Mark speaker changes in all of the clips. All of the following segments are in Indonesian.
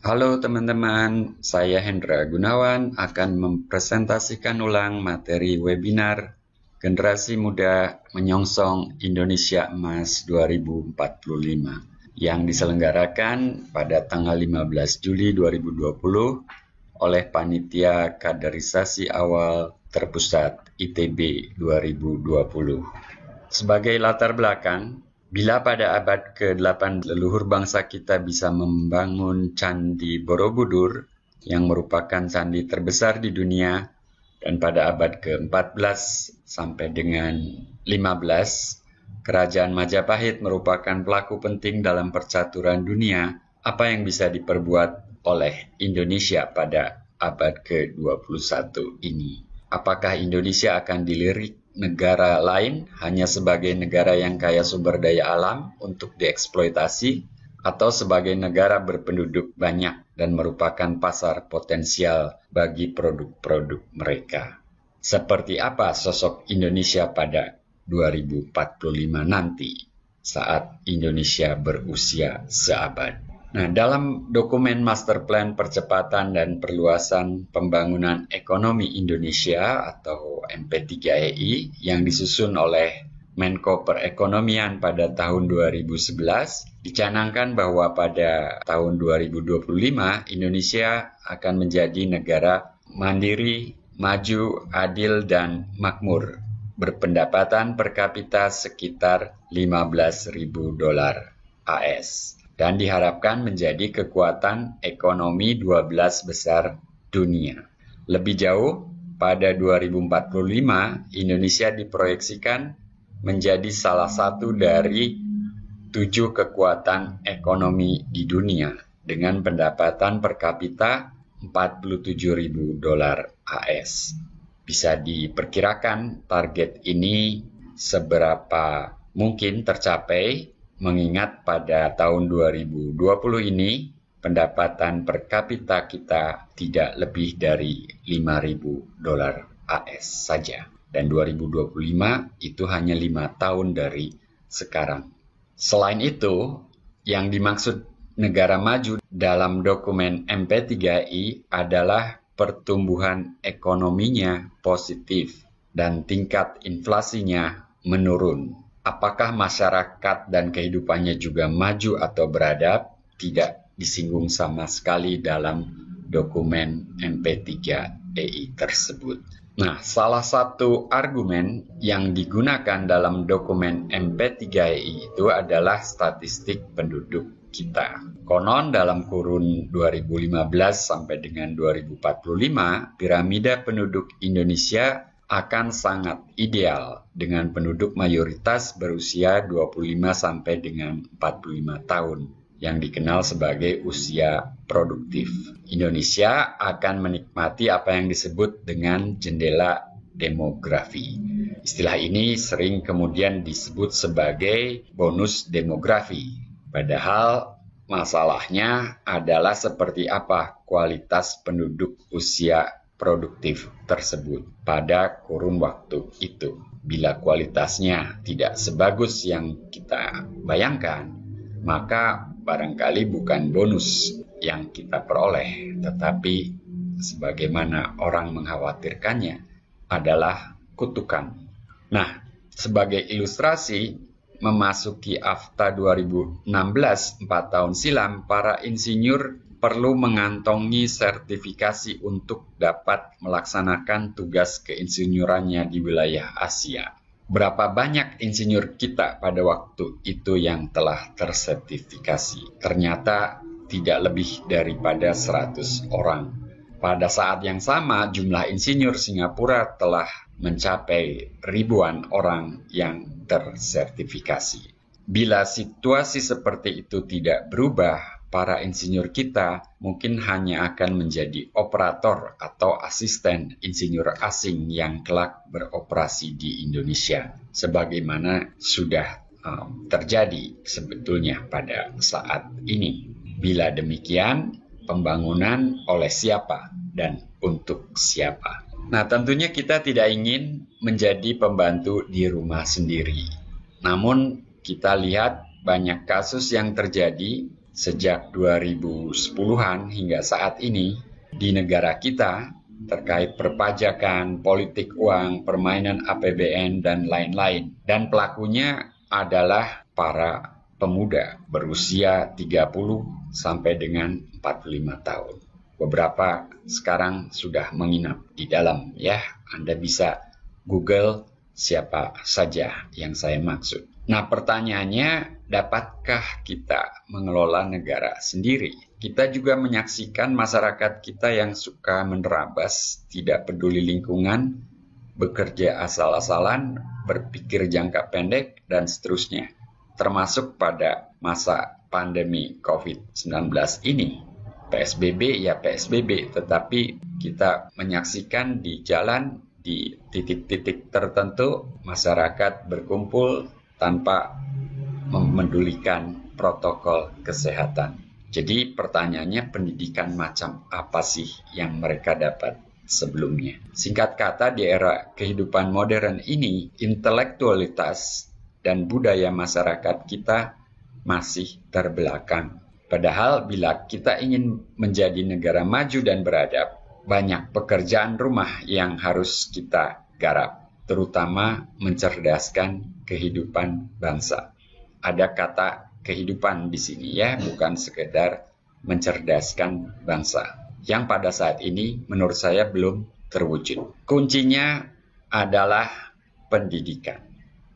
Speaker 1: Halo teman-teman, saya Hendra Gunawan akan mempresentasikan ulang materi webinar Generasi Muda Menyongsong Indonesia Emas 2045 yang diselenggarakan pada tanggal 15 Juli 2020 oleh Panitia Kaderisasi Awal Terpusat ITB 2020. Sebagai latar belakang, bila pada abad ke-8 leluhur bangsa kita bisa membangun Candi Borobudur yang merupakan candi terbesar di dunia, dan pada abad ke-14 sampai dengan 15, Kerajaan Majapahit merupakan pelaku penting dalam percaturan dunia, apa yang bisa diperbuat oleh Indonesia pada abad ke-21 ini? Apakah Indonesia akan dilirik negara lain hanya sebagai negara yang kaya sumber daya alam untuk dieksploitasi, atau sebagai negara berpenduduk banyak dan merupakan pasar potensial bagi produk-produk mereka? Seperti apa sosok Indonesia pada 2045 nanti saat Indonesia berusia seabad? Nah, dalam dokumen Master Plan Percepatan dan Perluasan Pembangunan Ekonomi Indonesia atau MP3EI yang disusun oleh Menko Perekonomian pada tahun 2011, dicanangkan bahwa pada tahun 2025 Indonesia akan menjadi negara mandiri, maju, adil, dan makmur, berpendapatan per kapita sekitar $15.000 AS. Dan diharapkan menjadi kekuatan ekonomi 12 besar dunia. Lebih jauh, pada 2045, Indonesia diproyeksikan menjadi salah satu dari 7 kekuatan ekonomi di dunia dengan pendapatan per kapita $47.000 AS. Bisa diperkirakan target ini seberapa mungkin tercapai, mengingat pada tahun 2020 ini pendapatan per kapita kita tidak lebih dari $5.000 AS saja. Dan 2025 itu hanya 5 tahun dari sekarang. Selain itu, yang dimaksud negara maju dalam dokumen MP3I adalah pertumbuhan ekonominya positif dan tingkat inflasinya menurun. Apakah masyarakat dan kehidupannya juga maju atau beradab? Tidak disinggung sama sekali dalam dokumen MP3EI tersebut. Nah, salah satu argumen yang digunakan dalam dokumen MP3EI itu adalah statistik penduduk kita. Konon dalam kurun 2015 sampai dengan 2045, piramida penduduk Indonesia akan sangat ideal dengan penduduk mayoritas berusia 25 sampai dengan 45 tahun yang dikenal sebagai usia produktif. Indonesia akan menikmati apa yang disebut dengan jendela demografi. Istilah ini sering kemudian disebut sebagai bonus demografi. Padahal masalahnya adalah seperti apa kualitas penduduk usia produktif tersebut pada kurun waktu itu. Bila kualitasnya tidak sebagus yang kita bayangkan, maka barangkali bukan bonus yang kita peroleh, tetapi sebagaimana orang mengkhawatirkannya adalah kutukan. Nah, sebagai ilustrasi, memasuki AFTA 2016, 4 tahun silam, para insinyur perlu mengantongi sertifikasi untuk dapat melaksanakan tugas keinsinyurannya di wilayah Asia. Berapa banyak insinyur kita pada waktu itu yang telah tersertifikasi? Ternyata tidak lebih daripada 100 orang. Pada saat yang sama, jumlah insinyur Singapura telah mencapai ribuan orang yang tersertifikasi. Bila situasi seperti itu tidak berubah, para insinyur kita mungkin hanya akan menjadi operator atau asisten insinyur asing yang kelak beroperasi di Indonesia, sebagaimana sudah terjadi sebetulnya pada saat ini. Bila demikian, pembangunan oleh siapa dan untuk siapa? Nah, tentunya kita tidak ingin menjadi pembantu di rumah sendiri. Namun, kita lihat banyak kasus yang terjadi sejak 2010-an hingga saat ini di negara kita terkait perpajakan, politik uang, permainan APBN, dan lain-lain. Dan pelakunya adalah para pemuda berusia 30 sampai dengan 45 tahun. Beberapa sekarang sudah menginap di dalam, ya. Anda bisa Google siapa saja yang saya maksud. Nah, pertanyaannya, dapatkah kita mengelola negara sendiri? Kita juga menyaksikan masyarakat kita yang suka menerabas, tidak peduli lingkungan, bekerja asal-asalan, berpikir jangka pendek, dan seterusnya. Termasuk pada masa pandemi COVID-19 ini. PSBB ya PSBB, tetapi kita menyaksikan di jalan, di titik-titik tertentu, masyarakat berkumpul tanpa memedulikan protokol kesehatan. Jadi pertanyaannya, pendidikan macam apa sih yang mereka dapat sebelumnya? Singkat kata, di era kehidupan modern ini, intelektualitas dan budaya masyarakat kita masih terbelakang. Padahal bila kita ingin menjadi negara maju dan beradab, banyak pekerjaan rumah yang harus kita garap, terutama mencerdaskan kehidupan bangsa. Ada kata kehidupan di sini, ya, bukan sekedar mencerdaskan bangsa, yang pada saat ini menurut saya belum terwujud. Kuncinya adalah pendidikan.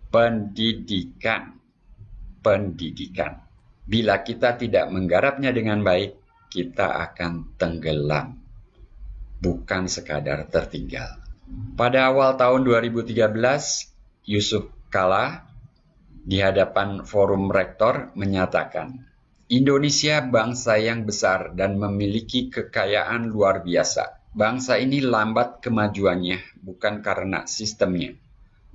Speaker 1: Pendidikan. Bila kita tidak menggarapnya dengan baik, kita akan tenggelam, bukan sekadar tertinggal. Pada awal tahun 2013, Yusuf Kala di hadapan forum rektor menyatakan, Indonesia bangsa yang besar dan memiliki kekayaan luar biasa. Bangsa ini lambat kemajuannya bukan karena sistemnya.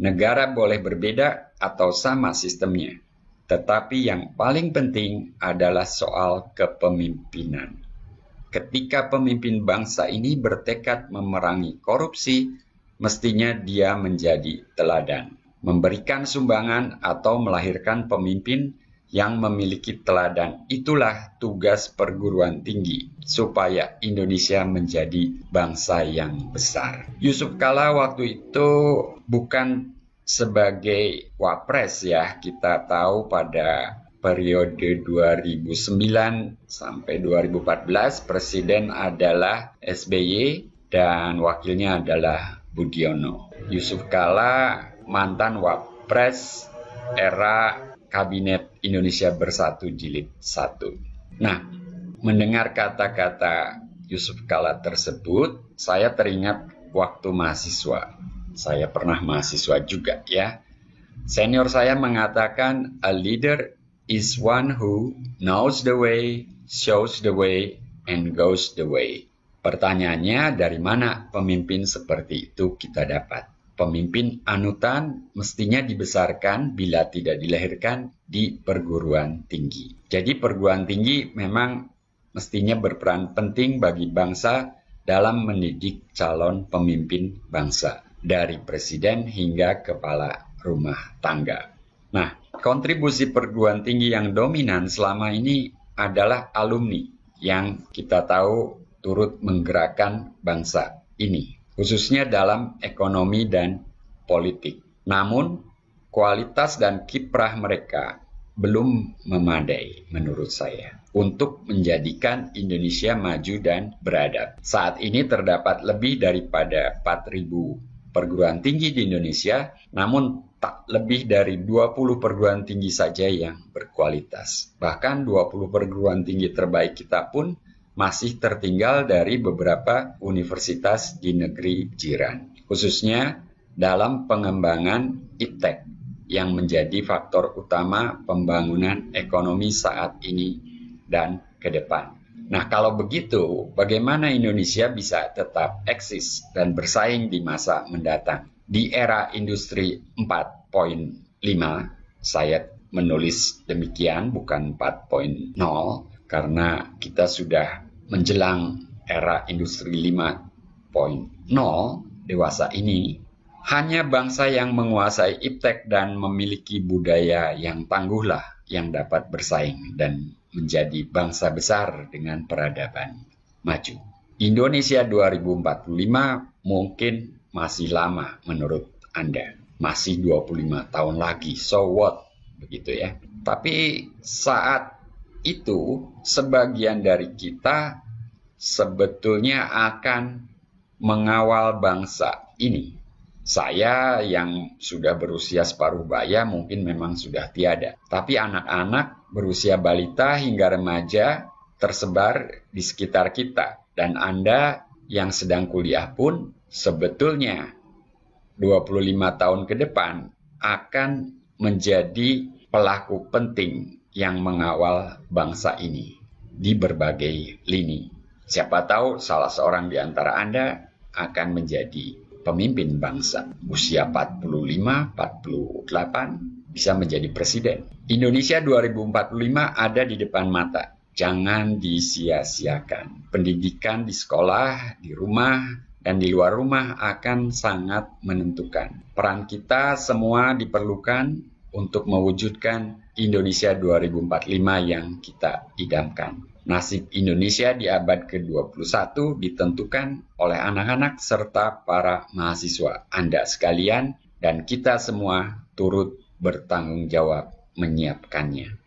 Speaker 1: Negara boleh berbeda atau sama sistemnya, tetapi yang paling penting adalah soal kepemimpinan. Ketika pemimpin bangsa ini bertekad memerangi korupsi, mestinya dia menjadi teladan. Memberikan sumbangan atau melahirkan pemimpin yang memiliki teladan. Itulah tugas perguruan tinggi, supaya Indonesia menjadi bangsa yang besar. Yusuf Kala waktu itu bukan sebagai wapres, ya. Kita tahu pada periode 2009 sampai 2014, presiden adalah SBY dan wakilnya adalah Budiono. Yusuf Kala mantan wapres era Kabinet Indonesia Bersatu Jilid 1. Nah, mendengar kata-kata Yusuf Kala tersebut, saya teringat waktu mahasiswa. Saya pernah mahasiswa juga, ya. Senior saya mengatakan, a leader is one who knows the way, shows the way, and goes the way. Pertanyaannya, dari mana pemimpin seperti itu kita dapat? Pemimpin anutan mestinya dibesarkan bila tidak dilahirkan di perguruan tinggi. Jadi perguruan tinggi memang mestinya berperan penting bagi bangsa dalam mendidik calon pemimpin bangsa, dari presiden hingga kepala rumah tangga. Nah, kontribusi perguruan tinggi yang dominan selama ini adalah alumni yang kita tahu turut menggerakkan bangsa ini, khususnya dalam ekonomi dan politik. Namun, kualitas dan kiprah mereka belum memadai menurut saya untuk menjadikan Indonesia maju dan beradab. Saat ini terdapat lebih daripada 4.000 perguruan tinggi di Indonesia, namun tak lebih dari 20 perguruan tinggi saja yang berkualitas. Bahkan 20 perguruan tinggi terbaik kita pun masih tertinggal dari beberapa universitas di negeri jiran, khususnya dalam pengembangan iptek yang menjadi faktor utama pembangunan ekonomi saat ini dan ke depan. Nah, kalau begitu, bagaimana Indonesia bisa tetap eksis dan bersaing di masa mendatang? Di era industri 4.5, saya menulis demikian, bukan 4.0, karena kita sudah menjelang era industri 5.0 dewasa ini. Hanya bangsa yang menguasai iptek dan memiliki budaya yang tangguhlah yang dapat bersaing dan menjadi bangsa besar dengan peradaban maju. Indonesia 2045 mungkin masih lama menurut Anda. Masih 25 tahun lagi, so what? Begitu ya. Tapi saat itu sebagian dari kita sebetulnya akan mengawal bangsa ini. Saya yang sudah berusia separuh baya mungkin memang sudah tiada. Tapi anak-anak berusia balita hingga remaja tersebar di sekitar kita. Dan Anda yang sedang kuliah pun sebetulnya 25 tahun ke depan akan menjadi pelaku penting yang mengawal bangsa ini di berbagai lini. Siapa tahu salah seorang di antara Anda akan menjadi pemimpin bangsa. Usia 45, 48 bisa menjadi presiden. Indonesia 2045 ada di depan mata. Jangan disia-siakan. Pendidikan di sekolah, di rumah, dan di luar rumah akan sangat menentukan. Peran kita semua diperlukan untuk mewujudkan Indonesia 2045 yang kita idamkan. Nasib Indonesia di abad ke-21 ditentukan oleh anak-anak serta para mahasiswa Anda sekalian, dan kita semua turut bertanggung jawab menyiapkannya.